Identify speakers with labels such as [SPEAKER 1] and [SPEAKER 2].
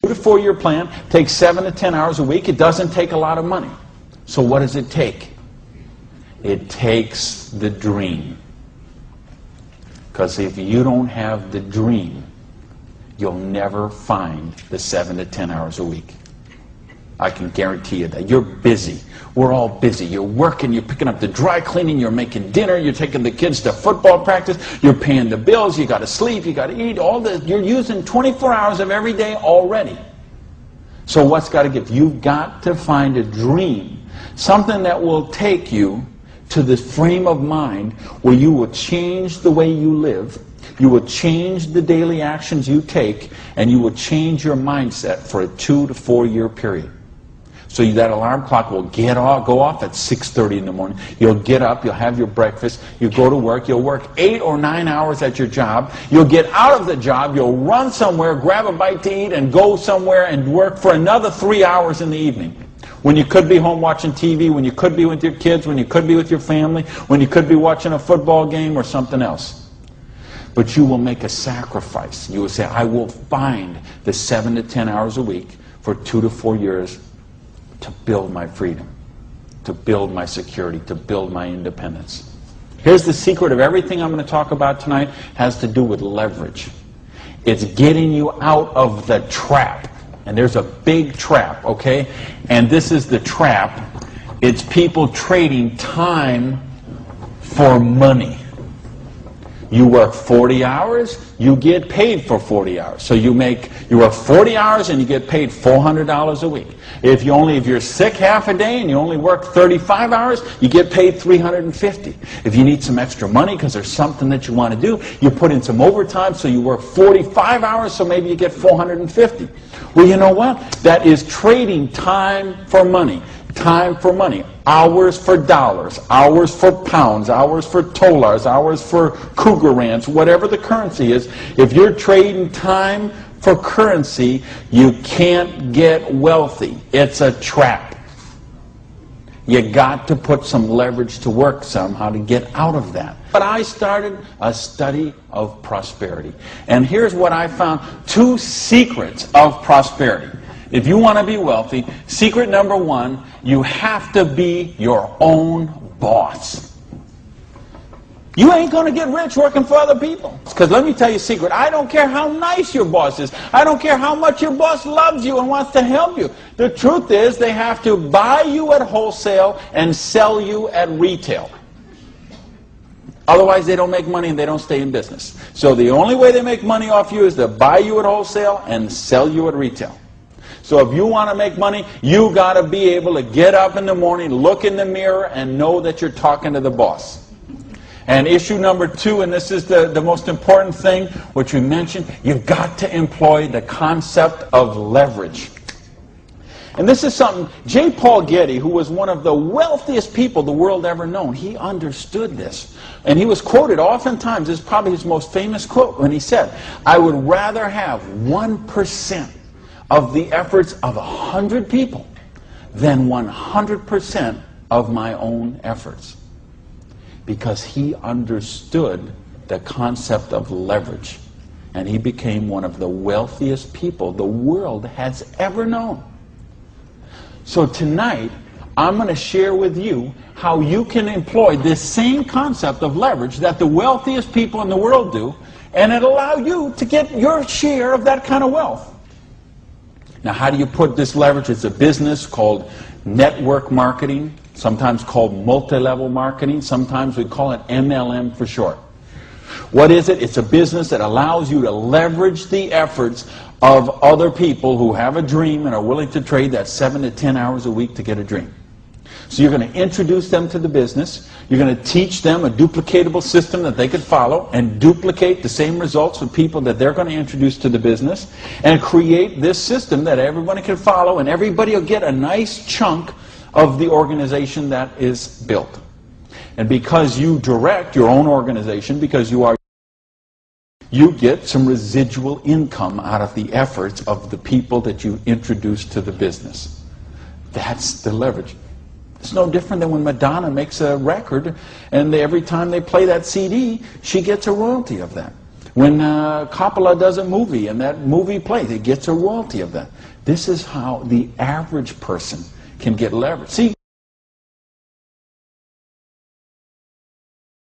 [SPEAKER 1] 2 to 4 year plan takes 7 to 10 hours a week. It doesn't take a lot of money. So what does it take? It takes the dream. Because if you don't have the dream, you'll never find the 7 to 10 hours a week. I can guarantee you that. You're busy. We're all busy. You're working, you're picking up the dry cleaning, you're making dinner, you're taking the kids to football practice, you're paying the bills, you got to sleep, you got to eat, all this. You're using 24 hours of every day already. So what's got to give? You've got to find a dream, something that will take you to this frame of mind where you will change the way you live, you will change the daily actions you take, and you will change your mindset for a 2 to 4 year period. So that alarm clock will go off at 6:30 in the morning. You'll get up, you'll have your breakfast, you go to work, you'll work 8 or 9 hours at your job, you'll get out of the job, you'll run somewhere, grab a bite to eat, and go somewhere and work for another 3 hours in the evening. When you could be home watching TV, when you could be with your kids, when you could be with your family, when you could be watching a football game or something else. But you will make a sacrifice. You will say, I will find the 7 to 10 hours a week for 2 to 4 years to build my freedom, to build my security, to build my independence. Here's the secret of everything I'm going to talk about tonight. Has to do with leverage. It's getting you out of the trap. And there's a big trap, okay? And this is the trap. It's people trading time for money. You work 40 hours, you get paid for 40 hours. So you work 40 hours and you get paid $400 a week. If you're sick half a day and you only work 35 hours, you get paid $350. If you need some extra money because there's something that you want to do, you put in some overtime, so you work 45 hours, so maybe you get $450. Well, you know what? That is trading time for money. Time for money. Hours for dollars, hours for pounds, hours for dollars, hours for cougar ranch, whatever the currency is. If you're trading time for currency, you can't get wealthy. It's a trap. You got to put some leverage to work somehow to get out of that. But I started a study of prosperity. And here's what I found. 2 secrets of prosperity. If you want to be wealthy, secret number 1, you have to be your own boss. You ain't going to get rich working for other people. Because let me tell you a secret. I don't care how nice your boss is. I don't care how much your boss loves you and wants to help you. The truth is they have to buy you at wholesale and sell you at retail. Otherwise, they don't make money and they don't stay in business. So the only way they make money off you is to buy you at wholesale and sell you at retail. So if you want to make money, you got to be able to get up in the morning, look in the mirror, and know that you're talking to the boss. And issue number 2, and this is the most important thing, which we mentioned, you've got to employ the concept of leverage. And this is something, J. Paul Getty, who was one of the wealthiest people the world ever known, he understood this. And he was quoted oftentimes, this is probably his most famous quote, when he said, I would rather have 1% of the efforts of 100 people than 100% of my own efforts. Because he understood the concept of leverage. And he became one of the wealthiest people the world has ever known. So tonight, I'm going to share with you how you can employ this same concept of leverage that the wealthiest people in the world do, and it'll allow you to get your share of that kind of wealth. Now, how do you put this leverage? It's a business called network marketing, sometimes called multi-level marketing. Sometimes we call it MLM for short. What is it? It's a business that allows you to leverage the efforts of other people who have a dream and are willing to trade that 7 to 10 hours a week to get a dream. So you're going to introduce them to the business. You're going to teach them a duplicatable system that they could follow and duplicate the same results with people that they're going to introduce to the business, and create this system that everybody can follow, and everybody will get a nice chunk of the organization that is built. And because you direct your own organization, because you get some residual income out of the efforts of the people that you introduce to the business. That's the leverage. It's no different than when Madonna makes a record and every time they play that CD, she gets a royalty of that. When Coppola does a movie and that movie plays, it gets a royalty of that. This is how the average person can get leverage. See,